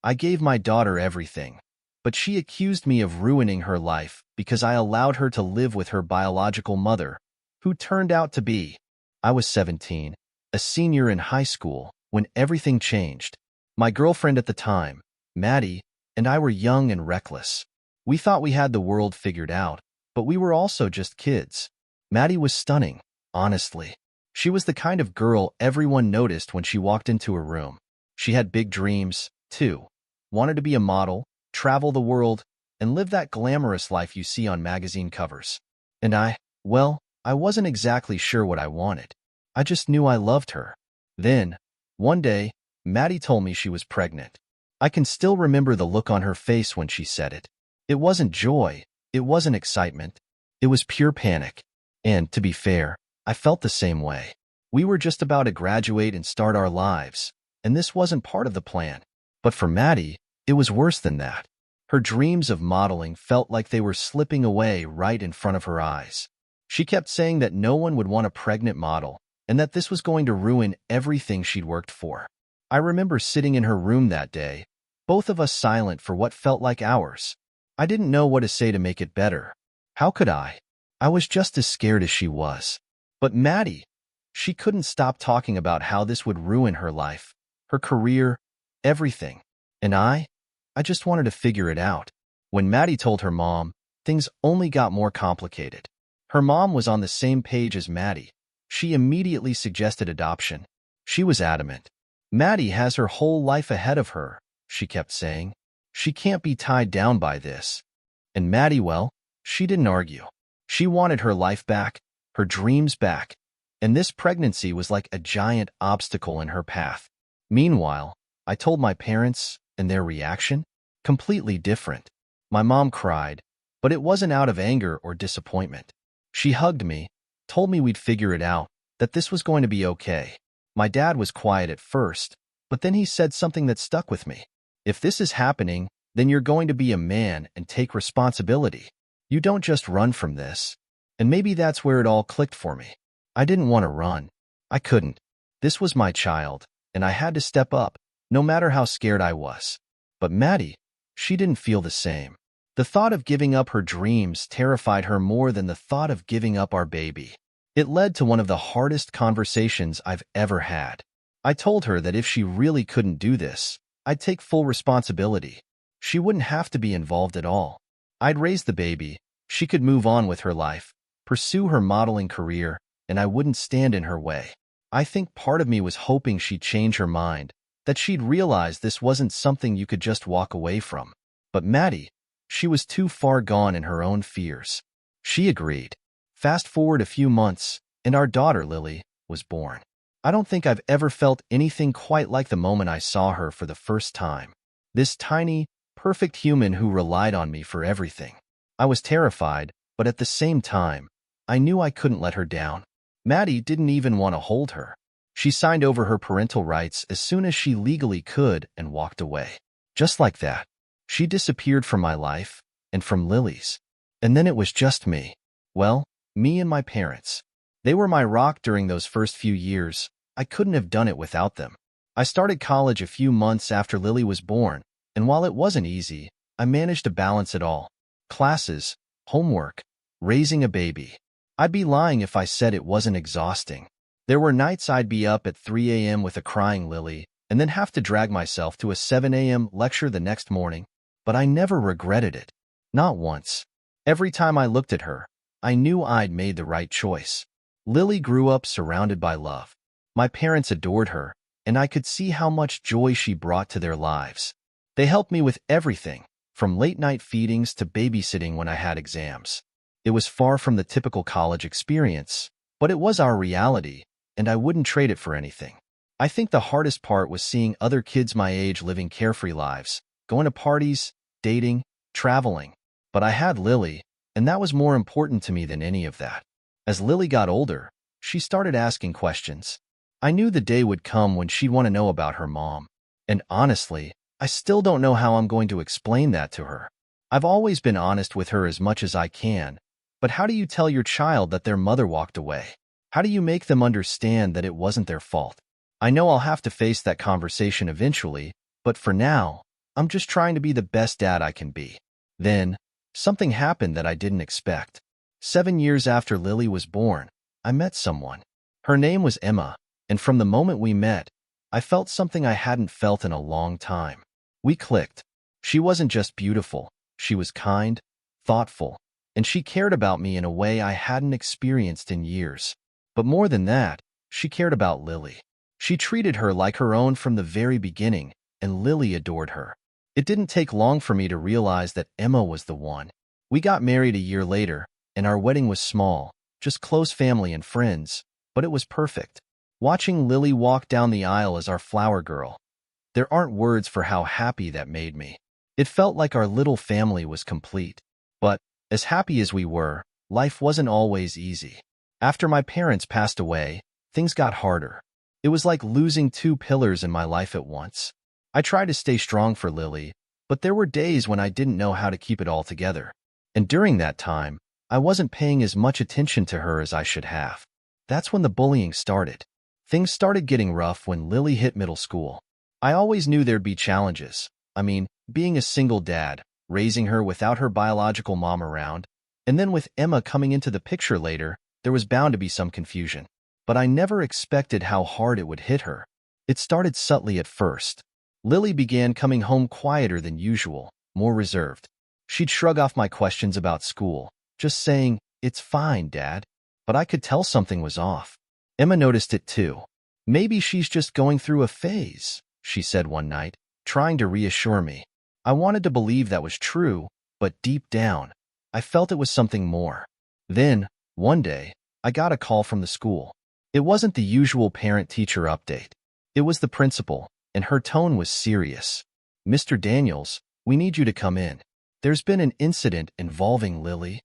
I gave my daughter everything, but she accused me of ruining her life because I allowed her to live with her biological mother, who turned out to be. I was 17, a senior in high school, when everything changed. My girlfriend at the time, Maddie, and I were young and reckless. We thought we had the world figured out, but we were also just kids. Maddie was stunning, honestly. She was the kind of girl everyone noticed when she walked into a room. She had big dreams, too. Wanted to be a model, travel the world, and live that glamorous life you see on magazine covers. And well, I wasn't exactly sure what I wanted. I just knew I loved her. Then, one day, Maddie told me she was pregnant. I can still remember the look on her face when she said it. It wasn't joy, it wasn't excitement. It was pure panic. And, to be fair, I felt the same way. We were just about to graduate and start our lives, and this wasn't part of the plan. But for Maddie, it was worse than that. Her dreams of modeling felt like they were slipping away right in front of her eyes. She kept saying that no one would want a pregnant model, and that this was going to ruin everything she'd worked for. I remember sitting in her room that day, both of us silent for what felt like hours. I didn't know what to say to make it better. How could I? I was just as scared as she was. But Maddie, she couldn't stop talking about how this would ruin her life, her career, everything. And I just wanted to figure it out. When Maddie told her mom, things only got more complicated. Her mom was on the same page as Maddie. She immediately suggested adoption. She was adamant. Maddie has her whole life ahead of her, she kept saying. She can't be tied down by this. And Maddie, well, she didn't argue. She wanted her life back, her dreams back, and this pregnancy was like a giant obstacle in her path. Meanwhile, I told my parents, and their reaction? Completely different. My mom cried, but it wasn't out of anger or disappointment. She hugged me, told me we'd figure it out, that this was going to be okay. My dad was quiet at first, but then he said something that stuck with me. If this is happening, then you're going to be a man and take responsibility. You don't just run from this. And maybe that's where it all clicked for me. I didn't want to run. I couldn't. This was my child, and I had to step up, no matter how scared I was. But Maddie, she didn't feel the same. The thought of giving up her dreams terrified her more than the thought of giving up our baby. It led to one of the hardest conversations I've ever had. I told her that if she really couldn't do this, I'd take full responsibility. She wouldn't have to be involved at all. I'd raise the baby, she could move on with her life, pursue her modeling career, and I wouldn't stand in her way. I think part of me was hoping she'd change her mind, that she'd realize this wasn't something you could just walk away from. But Maddie, she was too far gone in her own fears. She agreed. Fast forward a few months, and our daughter, Lily, was born. I don't think I've ever felt anything quite like the moment I saw her for the first time. This tiny, perfect human who relied on me for everything. I was terrified, but at the same time, I knew I couldn't let her down. Maddie didn't even want to hold her. She signed over her parental rights as soon as she legally could and walked away. Just like that, she disappeared from my life and from Lily's. And then it was just me. Well, me and my parents. They were my rock during those first few years. I couldn't have done it without them. I started college a few months after Lily was born, and while it wasn't easy, I managed to balance it all. Classes, homework, raising a baby. I'd be lying if I said it wasn't exhausting. There were nights I'd be up at 3 a.m. with a crying Lily, and then have to drag myself to a 7 a.m. lecture the next morning, but I never regretted it. Not once. Every time I looked at her, I knew I'd made the right choice. Lily grew up surrounded by love. My parents adored her, and I could see how much joy she brought to their lives. They helped me with everything, from late-night feedings to babysitting when I had exams. It was far from the typical college experience, but it was our reality, and I wouldn't trade it for anything. I think the hardest part was seeing other kids my age living carefree lives, going to parties, dating, traveling. But I had Lily, and that was more important to me than any of that. As Lily got older, she started asking questions. I knew the day would come when she'd want to know about her mom. And honestly, I still don't know how I'm going to explain that to her. I've always been honest with her as much as I can, but how do you tell your child that their mother walked away? How do you make them understand that it wasn't their fault? I know I'll have to face that conversation eventually, but for now, I'm just trying to be the best dad I can be. Then, something happened that I didn't expect. 7 years after Lily was born, I met someone. Her name was Emma, and from the moment we met, I felt something I hadn't felt in a long time. We clicked. She wasn't just beautiful, she was kind, thoughtful, and she cared about me in a way I hadn't experienced in years. But more than that, she cared about Lily. She treated her like her own from the very beginning, and Lily adored her. It didn't take long for me to realize that Emma was the one. We got married a year later, and our wedding was small, just close family and friends, but it was perfect. Watching Lily walk down the aisle as our flower girl, there aren't words for how happy that made me. It felt like our little family was complete. But, as happy as we were, life wasn't always easy. After my parents passed away, things got harder. It was like losing two pillars in my life at once. I tried to stay strong for Lily, but there were days when I didn't know how to keep it all together. And during that time, I wasn't paying as much attention to her as I should have. That's when the bullying started. Things started getting rough when Lily hit middle school. I always knew there'd be challenges. I mean, being a single dad, raising her without her biological mom around, and then with Emma coming into the picture later, there was bound to be some confusion. But I never expected how hard it would hit her. It started subtly at first. Lily began coming home quieter than usual, more reserved. She'd shrug off my questions about school, just saying, "It's fine, Dad." But I could tell something was off. Emma noticed it too. "Maybe she's just going through a phase," she said one night, trying to reassure me. I wanted to believe that was true, but deep down, I felt it was something more. Then, one day, I got a call from the school. It wasn't the usual parent-teacher update. It was the principal, and her tone was serious. "Mr. Daniels, we need you to come in. There's been an incident involving Lily."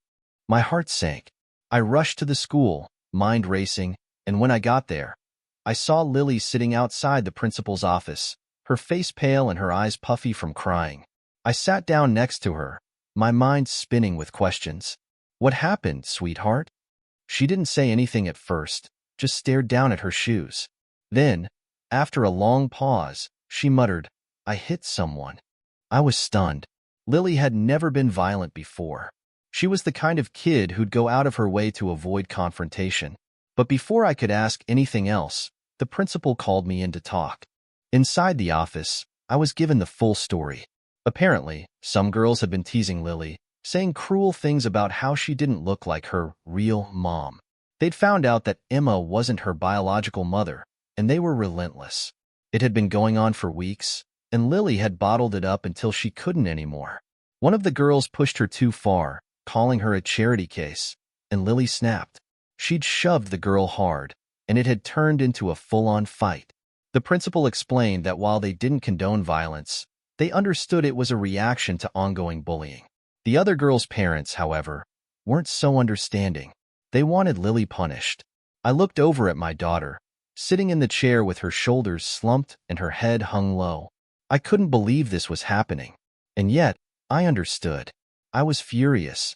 My heart sank. I rushed to the school, mind racing, and when I got there, I saw Lily sitting outside the principal's office, her face pale and her eyes puffy from crying. I sat down next to her, my mind spinning with questions. "What happened, sweetheart?" She didn't say anything at first, just stared down at her shoes. Then, after a long pause, she muttered, "I hit someone." I was stunned. Lily had never been violent before. She was the kind of kid who'd go out of her way to avoid confrontation. But before I could ask anything else, the principal called me in to talk. Inside the office, I was given the full story. Apparently, some girls had been teasing Lily, saying cruel things about how she didn't look like her real mom. They'd found out that Emma wasn't her biological mother, and they were relentless. It had been going on for weeks, and Lily had bottled it up until she couldn't anymore. One of the girls pushed her too far, calling her a charity case, and Lily snapped. She'd shoved the girl hard, and it had turned into a full-on fight. The principal explained that while they didn't condone violence, they understood it was a reaction to ongoing bullying. The other girl's parents, however, weren't so understanding. They wanted Lily punished. I looked over at my daughter, sitting in the chair with her shoulders slumped and her head hung low. I couldn't believe this was happening. And yet, I understood. I was furious.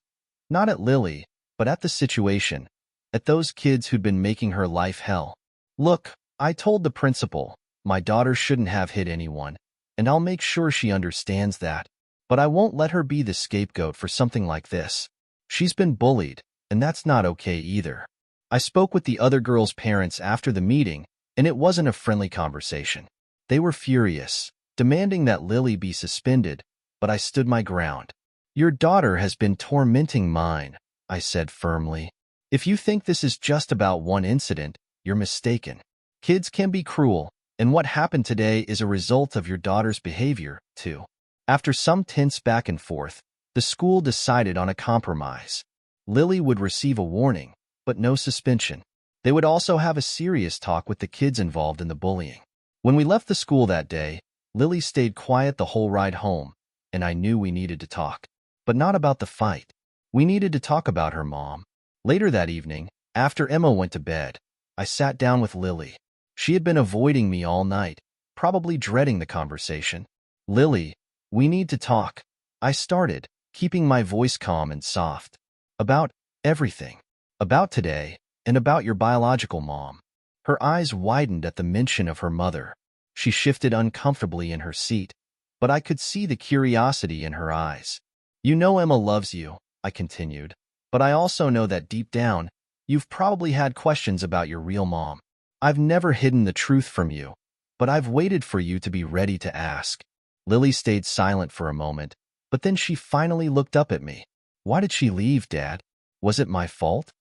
Not at Lily, but at the situation, at those kids who'd been making her life hell. "Look," I told the principal, "my daughter shouldn't have hit anyone, and I'll make sure she understands that. But I won't let her be the scapegoat for something like this. She's been bullied, and that's not okay either." I spoke with the other girls' parents after the meeting, and it wasn't a friendly conversation. They were furious, demanding that Lily be suspended, but I stood my ground. "Your daughter has been tormenting mine," I said firmly. "If you think this is just about one incident, you're mistaken. Kids can be cruel, and what happened today is a result of your daughter's behavior, too." After some tense back and forth, the school decided on a compromise. Lily would receive a warning, but no suspension. They would also have a serious talk with the kids involved in the bullying. When we left the school that day, Lily stayed quiet the whole ride home, and I knew we needed to talk. But not about the fight. We needed to talk about her mom. Later that evening, after Emma went to bed, I sat down with Lily. She had been avoiding me all night, probably dreading the conversation. "Lily, we need to talk," I started, keeping my voice calm and soft. "About everything. About today, and about your biological mom." Her eyes widened at the mention of her mother. She shifted uncomfortably in her seat. but I could see the curiosity in her eyes. You know Emma loves you, I continued, but I also know that deep down, you've probably had questions about your real mom. I've never hidden the truth from you, but I've waited for you to be ready to ask. Lily stayed silent for a moment, but then she finally looked up at me. Why did she leave, Dad? Was it my fault?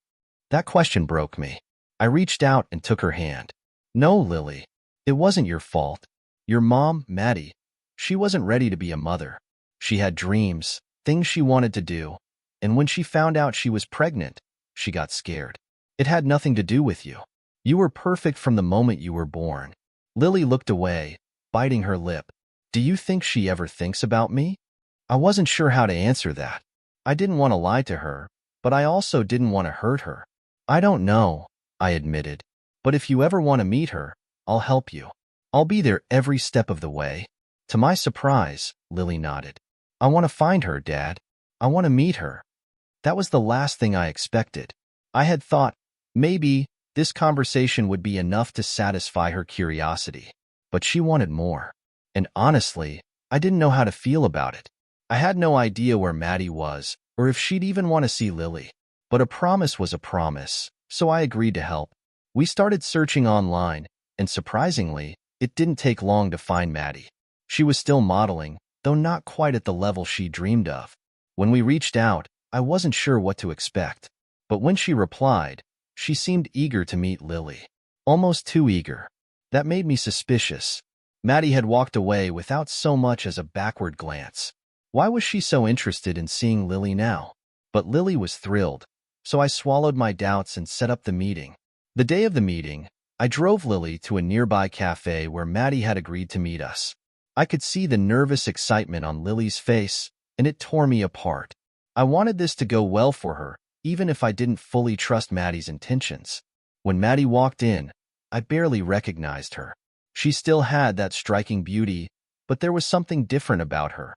That question broke me. I reached out and took her hand. No, Lily, it wasn't your fault. Your mom, Maddie, she wasn't ready to be a mother. She had dreams, things she wanted to do, and when she found out she was pregnant, she got scared. It had nothing to do with you. You were perfect from the moment you were born. Lily looked away, biting her lip. Do you think she ever thinks about me? I wasn't sure how to answer that. I didn't want to lie to her, but I also didn't want to hurt her. I don't know, I admitted, but if you ever want to meet her, I'll help you. I'll be there every step of the way. To my surprise, Lily nodded. I want to find her, Dad. I want to meet her. That was the last thing I expected. I had thought, maybe, this conversation would be enough to satisfy her curiosity. But she wanted more. And honestly, I didn't know how to feel about it. I had no idea where Maddie was, or if she'd even want to see Lily. But a promise was a promise, so I agreed to help. We started searching online, and surprisingly, it didn't take long to find Maddie. She was still modeling, though not quite at the level she dreamed of. When we reached out, I wasn't sure what to expect. But when she replied, she seemed eager to meet Lily. Almost too eager. That made me suspicious. Maddie had walked away without so much as a backward glance. Why was she so interested in seeing Lily now? But Lily was thrilled, so I swallowed my doubts and set up the meeting. The day of the meeting, I drove Lily to a nearby cafe where Maddie had agreed to meet us. I could see the nervous excitement on Lily's face, and it tore me apart. I wanted this to go well for her, even if I didn't fully trust Maddie's intentions. When Maddie walked in, I barely recognized her. She still had that striking beauty, but there was something different about her.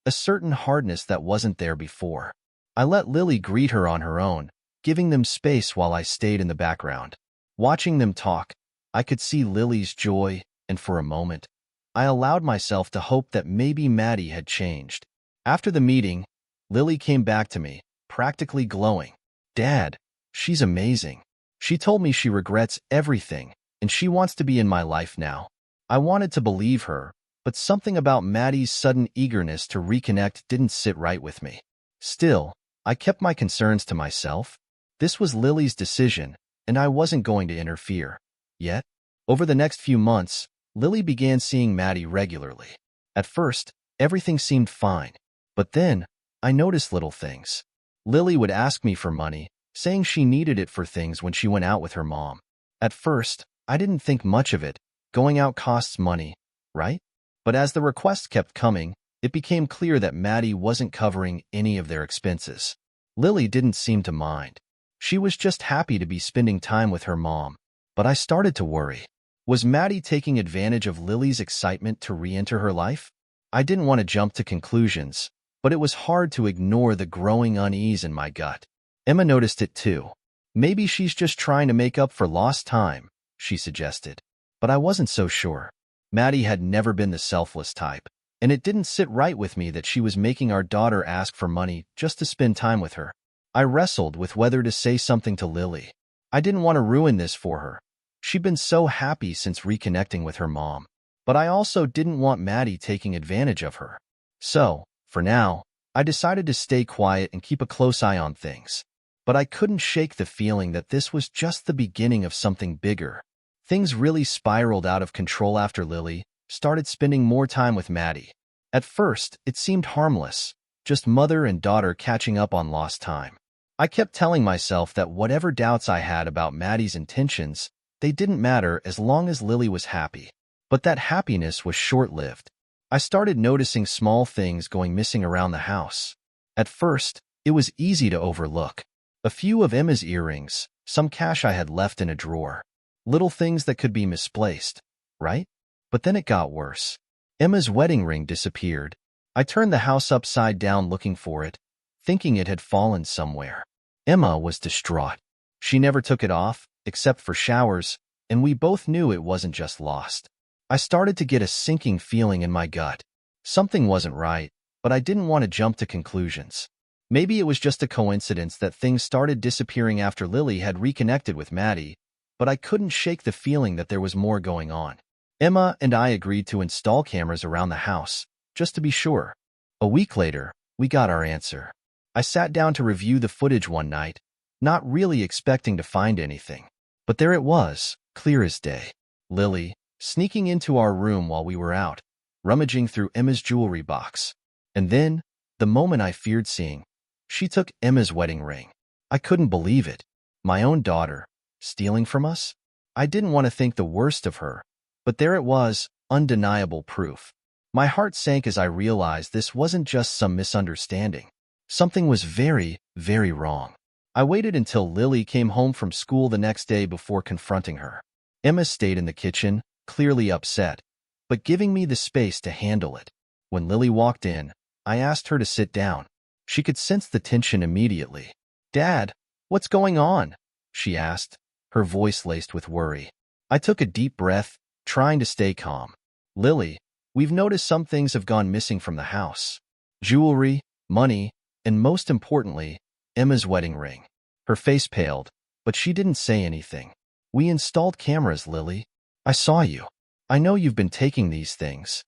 A certain hardness that wasn't there before. I let Lily greet her on her own, giving them space while I stayed in the background. Watching them talk, I could see Lily's joy, and for a moment, I allowed myself to hope that maybe Maddie had changed. After the meeting, Lily came back to me, practically glowing. Dad, she's amazing. She told me she regrets everything, and she wants to be in my life now. I wanted to believe her, but something about Maddie's sudden eagerness to reconnect didn't sit right with me. Still, I kept my concerns to myself. This was Lily's decision, and I wasn't going to interfere. Yet, over the next few months, Lily began seeing Maddie regularly. At first, everything seemed fine, but then, I noticed little things. Lily would ask me for money, saying she needed it for things when she went out with her mom. At first, I didn't think much of it. Going out costs money, right? But as the requests kept coming, it became clear that Maddie wasn't covering any of their expenses. Lily didn't seem to mind. She was just happy to be spending time with her mom. But I started to worry. Was Maddie taking advantage of Lily's excitement to re-enter her life? I didn't want to jump to conclusions, but it was hard to ignore the growing unease in my gut. Emma noticed it too. Maybe she's just trying to make up for lost time, she suggested. But I wasn't so sure. Maddie had never been the selfless type, and it didn't sit right with me that she was making our daughter ask for money just to spend time with her. I wrestled with whether to say something to Lily. I didn't want to ruin this for her. She'd been so happy since reconnecting with her mom. But I also didn't want Maddie taking advantage of her. So, for now, I decided to stay quiet and keep a close eye on things. But I couldn't shake the feeling that this was just the beginning of something bigger. Things really spiraled out of control after Lily started spending more time with Maddie. At first, it seemed harmless, just mother and daughter catching up on lost time. I kept telling myself that whatever doubts I had about Maddie's intentions, they didn't matter as long as Lily was happy. But that happiness was short-lived. I started noticing small things going missing around the house. At first, it was easy to overlook. A few of Emma's earrings, some cash I had left in a drawer. Little things that could be misplaced, right? But then it got worse. Emma's wedding ring disappeared. I turned the house upside down looking for it, thinking it had fallen somewhere. Emma was distraught. She never took it off, except for showers, and we both knew it wasn't just lost. I started to get a sinking feeling in my gut. Something wasn't right, but I didn't want to jump to conclusions. Maybe it was just a coincidence that things started disappearing after Lily had reconnected with Maddie, but I couldn't shake the feeling that there was more going on. Emma and I agreed to install cameras around the house, just to be sure. A week later, we got our answer. I sat down to review the footage one night, not really expecting to find anything. But there it was, clear as day. Lily, sneaking into our room while we were out, rummaging through Emma's jewelry box. And then, the moment I feared seeing, she took Emma's wedding ring. I couldn't believe it. My own daughter, stealing from us? I didn't want to think the worst of her, but there it was, undeniable proof. My heart sank as I realized this wasn't just some misunderstanding. Something was very, very wrong. I waited until Lily came home from school the next day before confronting her. Emma stayed in the kitchen, clearly upset, but giving me the space to handle it. When Lily walked in, I asked her to sit down. She could sense the tension immediately. "Dad, what's going on?" she asked, her voice laced with worry. I took a deep breath, trying to stay calm. "Lily, we've noticed some things have gone missing from the house. Jewelry, money, and most importantly, Emma's wedding ring." Her face paled, but she didn't say anything. "We installed cameras, Lily. I saw you. I know you've been taking these things."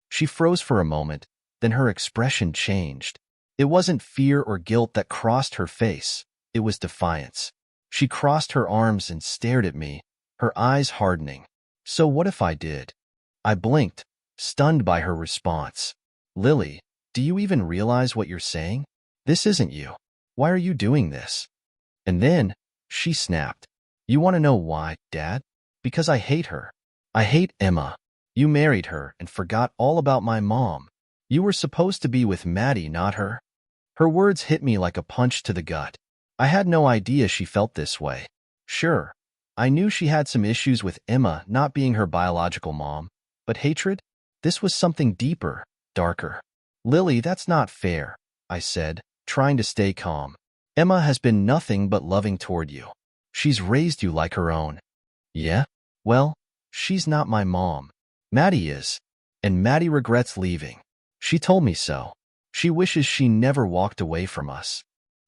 She froze for a moment, then her expression changed. It wasn't fear or guilt that crossed her face, it was defiance. She crossed her arms and stared at me, her eyes hardening. "So what if I did?" I blinked, stunned by her response. "Lily, do you even realize what you're saying? This isn't you. Why are you doing this?" And then, she snapped. "You want to know why, Dad? Because I hate her. I hate Emma. You married her and forgot all about my mom. You were supposed to be with Maddie, not her." Her words hit me like a punch to the gut. I had no idea she felt this way. Sure, I knew she had some issues with Emma not being her biological mom, but hatred? This was something deeper, darker. "Lily, that's not fair," I said, trying to stay calm. "Emma has been nothing but loving toward you. She's raised you like her own." "Yeah? Well, she's not my mom. Maddie is. And Maddie regrets leaving. She told me so. She wishes she never walked away from us."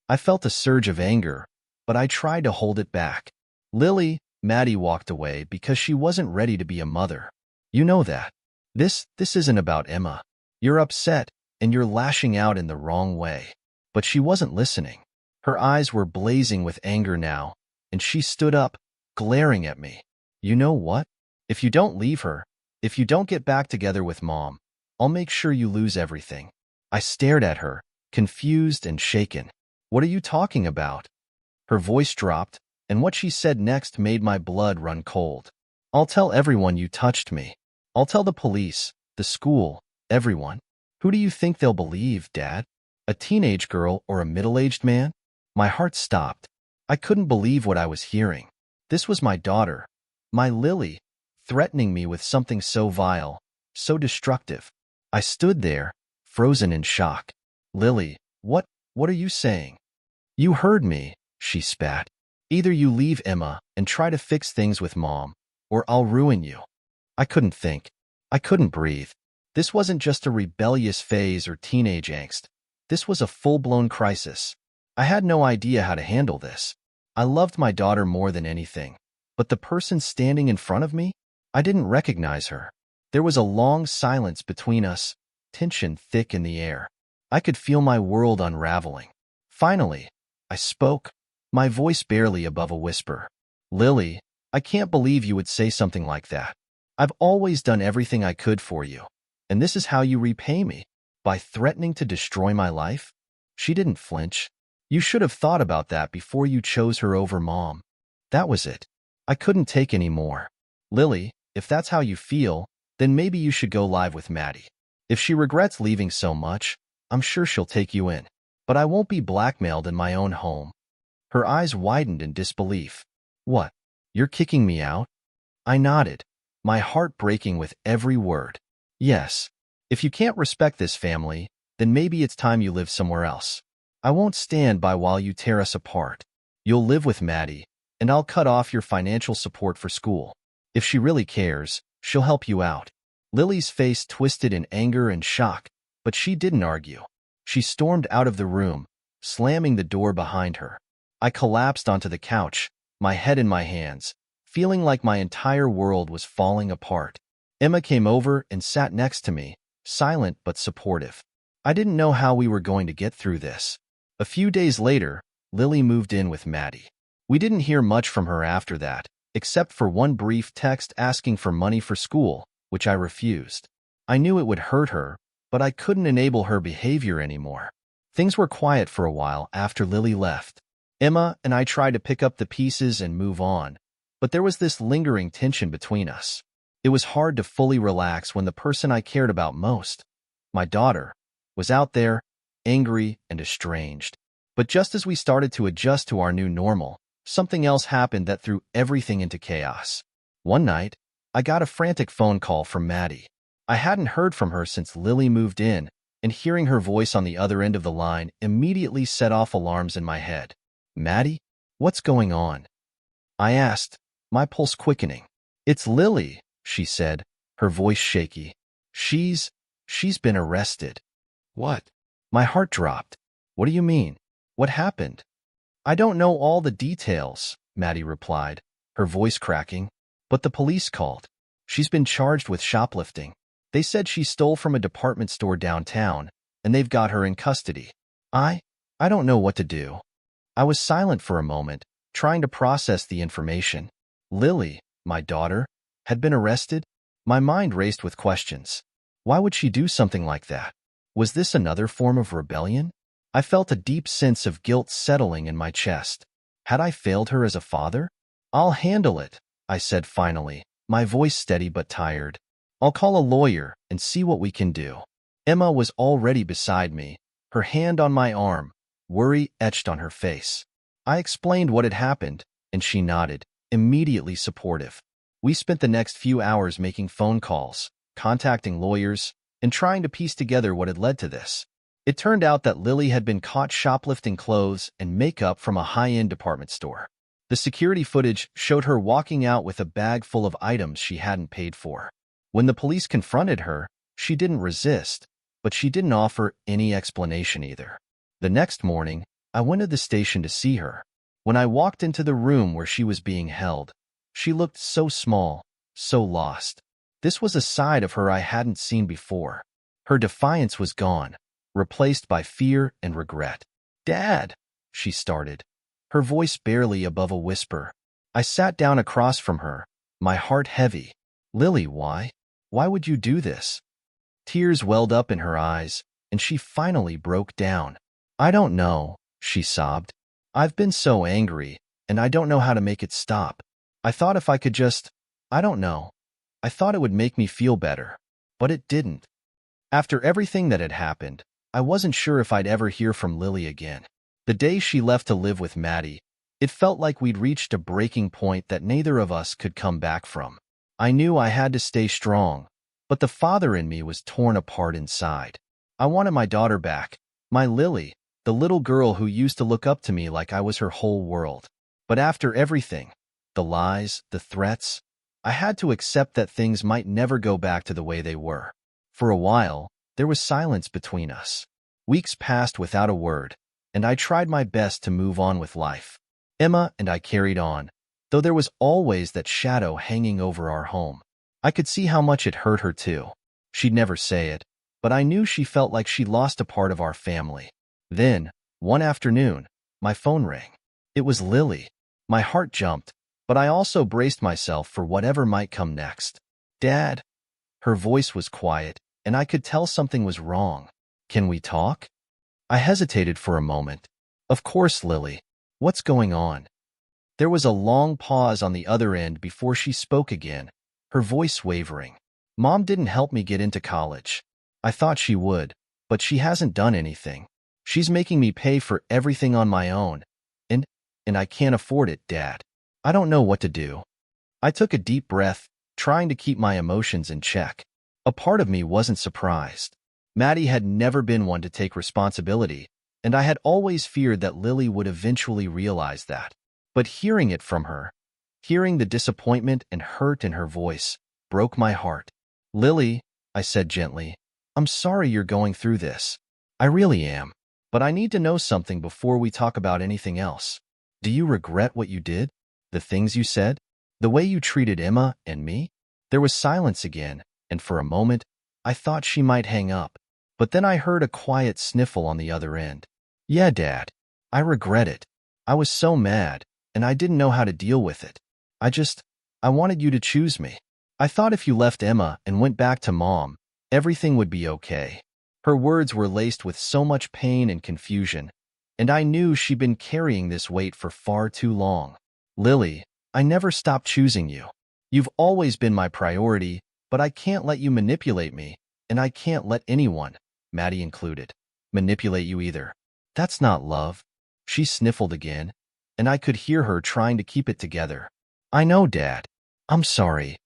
I felt a surge of anger, but I tried to hold it back. "Lily, Maddie walked away because she wasn't ready to be a mother. You know that. This isn't about Emma. You're upset, and you're lashing out in the wrong way." But she wasn't listening. Her eyes were blazing with anger now, and she stood up, glaring at me. "You know what? If you don't leave her, if you don't get back together with Mom, I'll make sure you lose everything." I stared at her, confused and shaken. "What are you talking about?" Her voice dropped, and what she said next made my blood run cold. "I'll tell everyone you touched me. I'll tell the police, the school, everyone." Who do you think they'll believe, Dad? A teenage girl or a middle-aged man? My heart stopped. I couldn't believe what I was hearing. This was my daughter, my Lily, threatening me with something so vile, so destructive. I stood there, frozen in shock. "Lily, what are you saying?" "You heard me," she spat. "Either you leave Emma and try to fix things with Mom, or I'll ruin you." I couldn't think. I couldn't breathe. This wasn't just a rebellious phase or teenage angst. This was a full-blown crisis. I had no idea how to handle this. I loved my daughter more than anything, but the person standing in front of me? I didn't recognize her. There was a long silence between us, tension thick in the air. I could feel my world unraveling. Finally, I spoke, my voice barely above a whisper. "Lily, I can't believe you would say something like that. I've always done everything I could for you, and this is how you repay me, by threatening to destroy my life?" She didn't flinch. "You should have thought about that before you chose her over Mom." That was it. I couldn't take any more. "Lily, if that's how you feel, then maybe you should go live with Maddie. If she regrets leaving so much, I'm sure she'll take you in. But I won't be blackmailed in my own home." Her eyes widened in disbelief. "What? You're kicking me out?" I nodded, my heart breaking with every word. "Yes. If you can't respect this family, then maybe it's time you live somewhere else. I won't stand by while you tear us apart. You'll live with Maddie, and I'll cut off your financial support for school. If she really cares, she'll help you out." Lily's face twisted in anger and shock, but she didn't argue. She stormed out of the room, slamming the door behind her. I collapsed onto the couch, my head in my hands, feeling like my entire world was falling apart. Emma came over and sat next to me, silent but supportive. I didn't know how we were going to get through this. A few days later, Lily moved in with Maddie. We didn't hear much from her after that, except for one brief text asking for money for school, which I refused. I knew it would hurt her, but I couldn't enable her behavior anymore. Things were quiet for a while after Lily left. Emma and I tried to pick up the pieces and move on, but there was this lingering tension between us. It was hard to fully relax when the person I cared about most, my daughter, was out there, angry and estranged. But just as we started to adjust to our new normal, something else happened that threw everything into chaos. One night, I got a frantic phone call from Maddie. I hadn't heard from her since Lily moved in, and hearing her voice on the other end of the line immediately set off alarms in my head. "Maddie, what's going on?" I asked, my pulse quickening. "It's Lily," she said, her voice shaky. She's been arrested." "What?" My heart dropped. "What do you mean? What happened?" "I don't know all the details," Maddie replied, her voice cracking. "But the police called. She's been charged with shoplifting. They said she stole from a department store downtown, and they've got her in custody." I don't know what to do." I was silent for a moment, trying to process the information. Lily, my daughter, had been arrested? My mind raced with questions. Why would she do something like that? Was this another form of rebellion? I felt a deep sense of guilt settling in my chest. Had I failed her as a father? "I'll handle it," I said finally, my voice steady but tired. "I'll call a lawyer and see what we can do." Emma was already beside me, her hand on my arm, worry etched on her face. I explained what had happened, and she nodded, immediately supportive. We spent the next few hours making phone calls, contacting lawyers, and trying to piece together what had led to this. It turned out that Lily had been caught shoplifting clothes and makeup from a high-end department store. The security footage showed her walking out with a bag full of items she hadn't paid for. When the police confronted her, she didn't resist, but she didn't offer any explanation either. The next morning, I went to the station to see her. When I walked into the room where she was being held, she looked so small, so lost. This was a side of her I hadn't seen before. Her defiance was gone, replaced by fear and regret. "Dad," she started, her voice barely above a whisper. I sat down across from her, my heart heavy. "Lily, why? Why would you do this?" Tears welled up in her eyes, and she finally broke down. "I don't know," she sobbed. "I've been so angry, and I don't know how to make it stop. I thought if I could just, I don't know. I thought it would make me feel better. But it didn't." After everything that had happened, I wasn't sure if I'd ever hear from Lily again. The day she left to live with Maddie, it felt like we'd reached a breaking point that neither of us could come back from. I knew I had to stay strong, but the father in me was torn apart inside. I wanted my daughter back, my Lily, the little girl who used to look up to me like I was her whole world. But after everything, the lies, the threats, I had to accept that things might never go back to the way they were. For a while, there was silence between us. Weeks passed without a word, and I tried my best to move on with life. Emma and I carried on, though there was always that shadow hanging over our home. I could see how much it hurt her too. She'd never say it, but I knew she felt like she lost a part of our family. Then, one afternoon, my phone rang. It was Lily. My heart jumped, but I also braced myself for whatever might come next. "Dad." Her voice was quiet, and I could tell something was wrong. "Can we talk?" I hesitated for a moment. "Of course, Lily. What's going on?" There was a long pause on the other end before she spoke again, her voice wavering. "Mom didn't help me get into college. I thought she would, but she hasn't done anything. She's making me pay for everything on my own, and I can't afford it, Dad. I don't know what to do." I took a deep breath, trying to keep my emotions in check. A part of me wasn't surprised. Maddie had never been one to take responsibility, and I had always feared that Lily would eventually realize that. But hearing it from her, hearing the disappointment and hurt in her voice, broke my heart. Lily, I said gently, I'm sorry you're going through this. I really am. But I need to know something before we talk about anything else. Do you regret what you did? The things you said? The way you treated Emma and me? There was silence again, and for a moment, I thought she might hang up. But then I heard a quiet sniffle on the other end. Yeah, Dad. I regret it. I was so mad, and I didn't know how to deal with it. I wanted you to choose me. I thought if you left Emma and went back to Mom, everything would be okay. Her words were laced with so much pain and confusion, and I knew she'd been carrying this weight for far too long. Lily, I never stopped choosing you. You've always been my priority, but I can't let you manipulate me, and I can't let anyone, Maddie included, manipulate you either. That's not love. She sniffled again, and I could hear her trying to keep it together. I know, Dad. I'm sorry.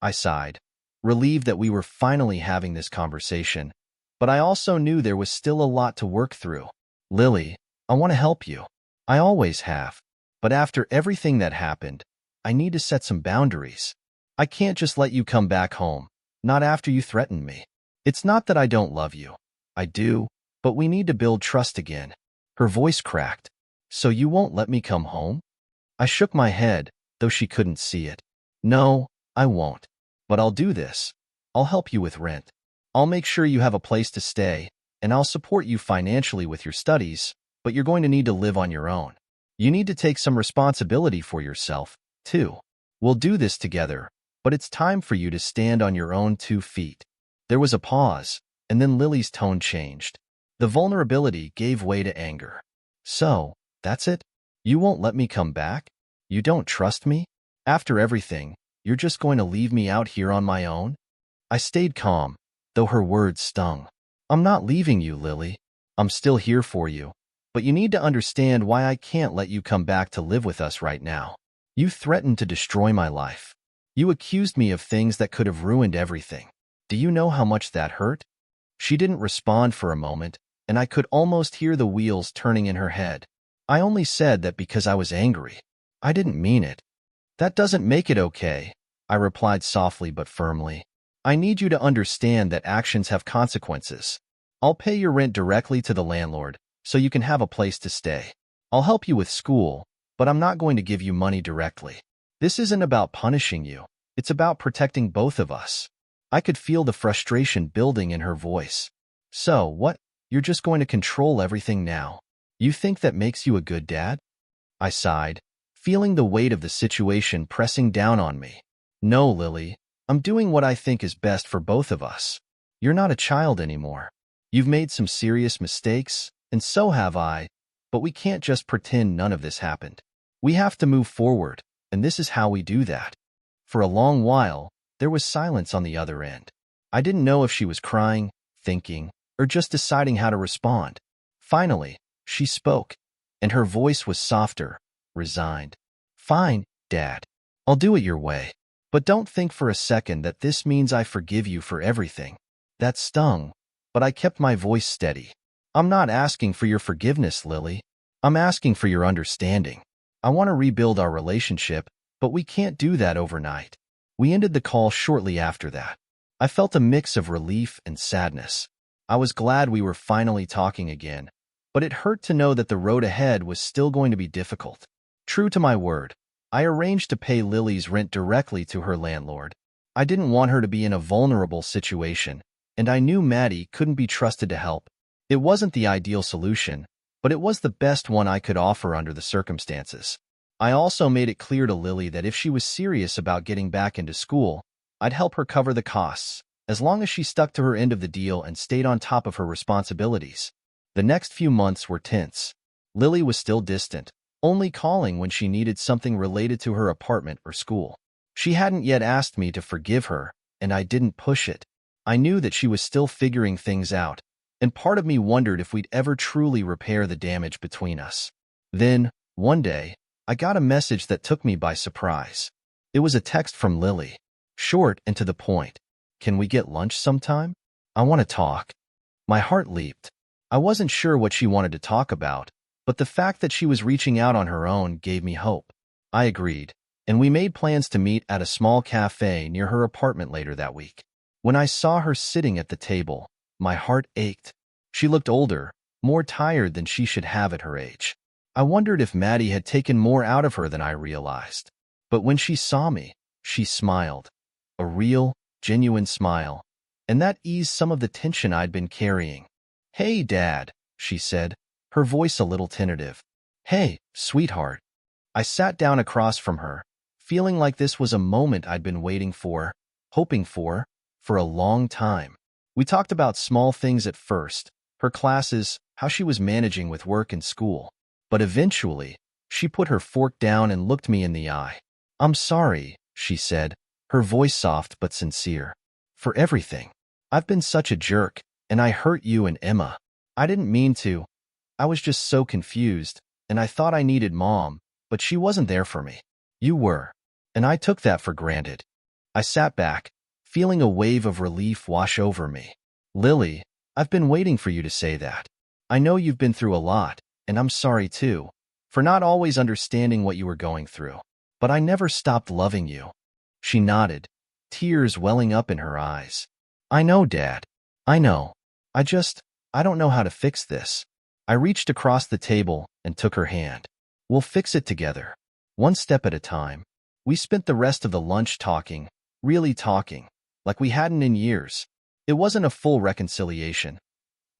I sighed, relieved that we were finally having this conversation, but I also knew there was still a lot to work through. Lily, I want to help you. I always have. But after everything that happened, I need to set some boundaries. I can't just let you come back home, not after you threatened me. It's not that I don't love you. I do, but we need to build trust again. Her voice cracked. So you won't let me come home? I shook my head, though she couldn't see it. No, I won't. But I'll do this. I'll help you with rent. I'll make sure you have a place to stay, and I'll support you financially with your studies, but you're going to need to live on your own. You need to take some responsibility for yourself, too. We'll do this together, but it's time for you to stand on your own 2 feet. There was a pause, and then Lily's tone changed. The vulnerability gave way to anger. So, that's it? You won't let me come back? You don't trust me? After everything, you're just going to leave me out here on my own? I stayed calm, though her words stung. I'm not leaving you, Lily. I'm still here for you. But you need to understand why I can't let you come back to live with us right now. You threatened to destroy my life. You accused me of things that could have ruined everything. Do you know how much that hurt? She didn't respond for a moment, and I could almost hear the wheels turning in her head. I only said that because I was angry. I didn't mean it. That doesn't make it okay, I replied softly but firmly. I need you to understand that actions have consequences. I'll pay your rent directly to the landlord, so you can have a place to stay. I'll help you with school, but I'm not going to give you money directly. This isn't about punishing you. It's about protecting both of us. I could feel the frustration building in her voice. So, what? You're just going to control everything now? You think that makes you a good dad? I sighed, feeling the weight of the situation pressing down on me. No, Lily. I'm doing what I think is best for both of us. You're not a child anymore. You've made some serious mistakes, and so have I, but we can't just pretend none of this happened. We have to move forward, and this is how we do that. For a long while, there was silence on the other end. I didn't know if she was crying, thinking, or just deciding how to respond. Finally, she spoke, and her voice was softer, resigned. Fine, Dad. I'll do it your way. But don't think for a second that this means I forgive you for everything. That stung, but I kept my voice steady. I'm not asking for your forgiveness, Lily. I'm asking for your understanding. I want to rebuild our relationship, but we can't do that overnight. We ended the call shortly after that. I felt a mix of relief and sadness. I was glad we were finally talking again, but it hurt to know that the road ahead was still going to be difficult. True to my word, I arranged to pay Lily's rent directly to her landlord. I didn't want her to be in a vulnerable situation, and I knew Maddie couldn't be trusted to help. It wasn't the ideal solution, but it was the best one I could offer under the circumstances. I also made it clear to Lily that if she was serious about getting back into school, I'd help her cover the costs, as long as she stuck to her end of the deal and stayed on top of her responsibilities. The next few months were tense. Lily was still distant, only calling when she needed something related to her apartment or school. She hadn't yet asked me to forgive her, and I didn't push it. I knew that she was still figuring things out, and part of me wondered if we'd ever truly repair the damage between us. Then, one day, I got a message that took me by surprise. It was a text from Lily, short and to the point. Can we get lunch sometime? I want to talk. My heart leaped. I wasn't sure what she wanted to talk about, but the fact that she was reaching out on her own gave me hope. I agreed, and we made plans to meet at a small cafe near her apartment later that week. When I saw her sitting at the table, my heart ached. She looked older, more tired than she should have at her age. I wondered if Maddie had taken more out of her than I realized. But when she saw me, she smiled. A real, genuine smile. And that eased some of the tension I'd been carrying. "Hey, Dad," she said, her voice a little tentative. "Hey, sweetheart." I sat down across from her, feeling like this was a moment I'd been waiting for, hoping for a long time. We talked about small things at first, her classes, how she was managing with work and school. But eventually, she put her fork down and looked me in the eye. "I'm sorry," she said, her voice soft but sincere, "for everything. I've been such a jerk, and I hurt you and Emma. I didn't mean to. I was just so confused, and I thought I needed Mom, but she wasn't there for me. You were, and I took that for granted." I sat back, feeling a wave of relief wash over me. "Lily, I've been waiting for you to say that. I know you've been through a lot, and I'm sorry too, for not always understanding what you were going through. But I never stopped loving you." She nodded, tears welling up in her eyes. "I know, Dad. I know. I don't know how to fix this." I reached across the table and took her hand. "We'll fix it together, one step at a time." We spent the rest of the lunch talking, really talking, like we hadn't in years. It wasn't a full reconciliation.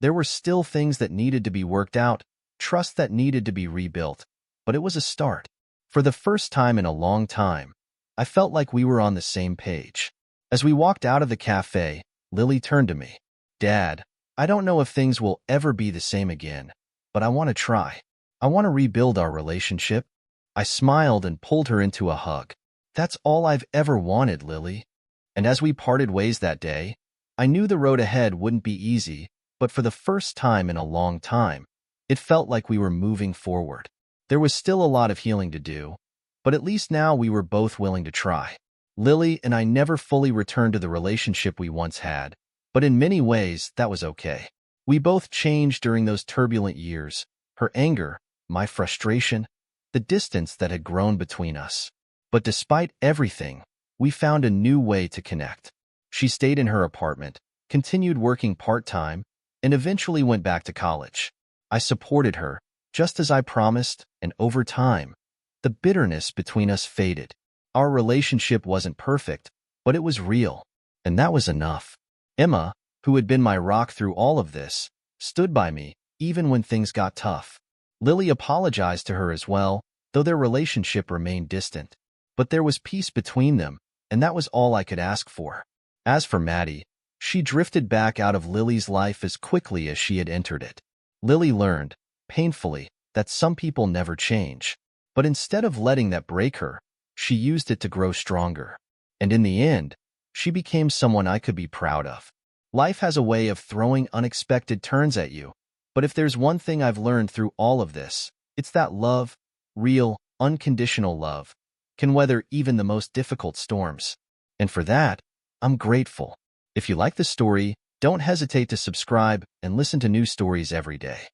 There were still things that needed to be worked out, trust that needed to be rebuilt, but it was a start. For the first time in a long time, I felt like we were on the same page. As we walked out of the cafe, Lily turned to me. "Dad, I don't know if things will ever be the same again, but I want to try. I want to rebuild our relationship." I smiled and pulled her into a hug. "That's all I've ever wanted, Lily." And as we parted ways that day, I knew the road ahead wouldn't be easy, but for the first time in a long time, it felt like we were moving forward. There was still a lot of healing to do, but at least now we were both willing to try. Lily and I never fully returned to the relationship we once had, but in many ways, that was okay. We both changed during those turbulent years, her anger, my frustration, the distance that had grown between us. But despite everything, we found a new way to connect. She stayed in her apartment, continued working part-time, and eventually went back to college. I supported her, just as I promised, and over time, the bitterness between us faded. Our relationship wasn't perfect, but it was real, and that was enough. Emma, who had been my rock through all of this, stood by me, even when things got tough. Lily apologized to her as well, though their relationship remained distant. But there was peace between them, and that was all I could ask for. As for Maddie, she drifted back out of Lily's life as quickly as she had entered it. Lily learned, painfully, that some people never change. But instead of letting that break her, she used it to grow stronger. And in the end, she became someone I could be proud of. Life has a way of throwing unexpected turns at you, but if there's one thing I've learned through all of this, it's that love, real, unconditional love, can weather even the most difficult storms. And for that, I'm grateful. If you like the story, don't hesitate to subscribe and listen to new stories every day.